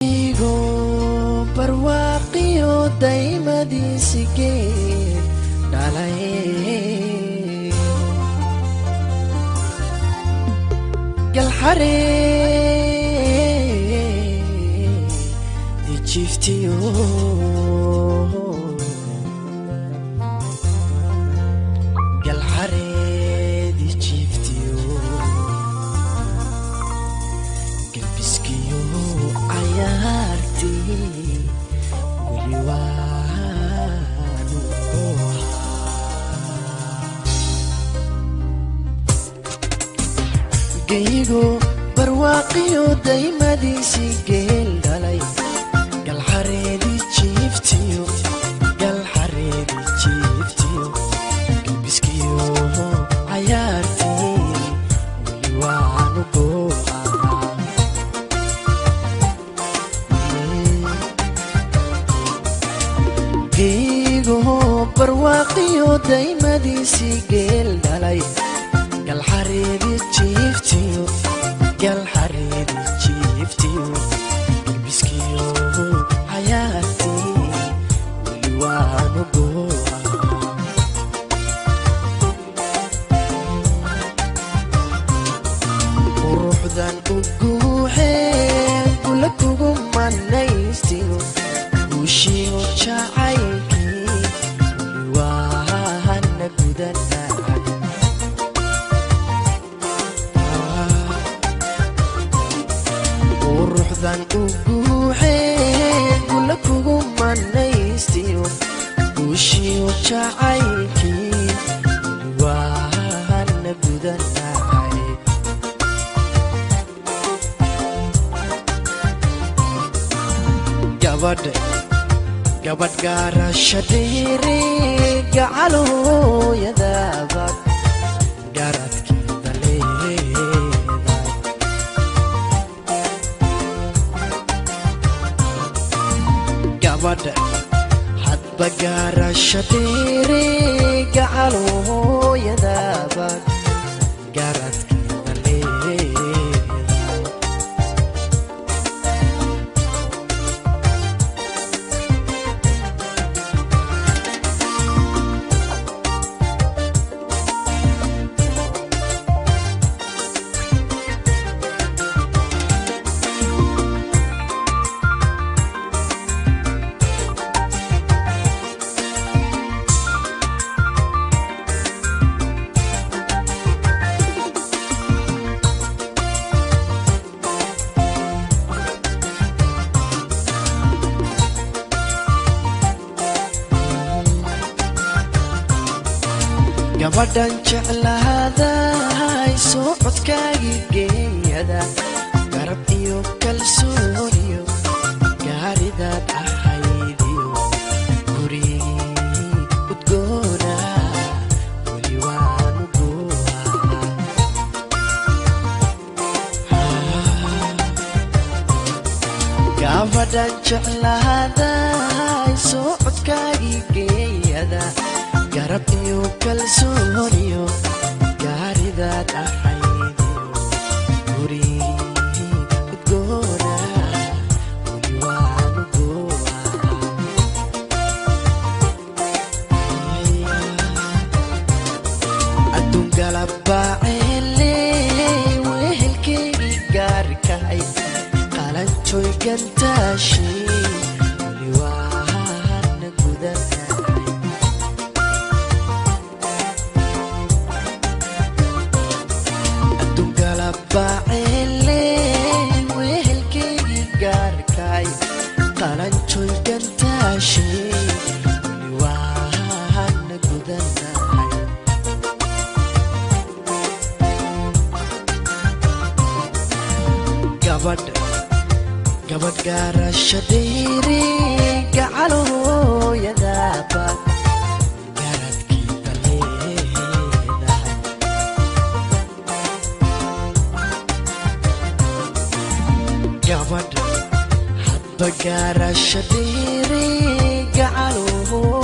igo barwaaqo daymadii geed dhalay gal xaree di jiftiyo gal xaree di jiftiyo gal biskiyo ayaarti guli waanu gaygo barwaaqo daymadii geel dhalay gal xaree di jiftiyo gal xaree di jiftiyo gal biskiyo ayaarti guli waanu gaygo barwaaqo daymadii geel dhalay gal xaree di jiftiyo gal xaree di jiftiyo gal biskiyo ayaarti guli waanu quruxdan uguuxee kula kugu manaystiyo guushiyo jacaylkii guli waana gudana quruxdan uguuxee kula kugu manaystiyo guushiyo jacaylkii guli waana gudana gabadh gaarasha dheere gacalooyadaabad garadkeeda leedahay gabadha hadba gaarasha dheere gacalooyadaabad garadkeeda leedahay gabadhan jeclaaday socodkaagii geeyada garab iyo kalsooniyo gaaridaad ahaydiyo gurigii udgoona weli waanu gabadhan jeclaaday socodkaagii geeyada garab iyo kalsooniyo gaaridaad ahaydiyo gurigii udgoona weli waanu adduun galabaaceele wehelkeygii gaarkahay qalanjooy gantaashi weli waana gudana baceele wehelkeygii gaarkay qalanjooy gantaashi weli waana gudanahay gabadh gaarasha dheere gacalooyadaabad gabadh hadba gaarasha dheere gacalooyadaabad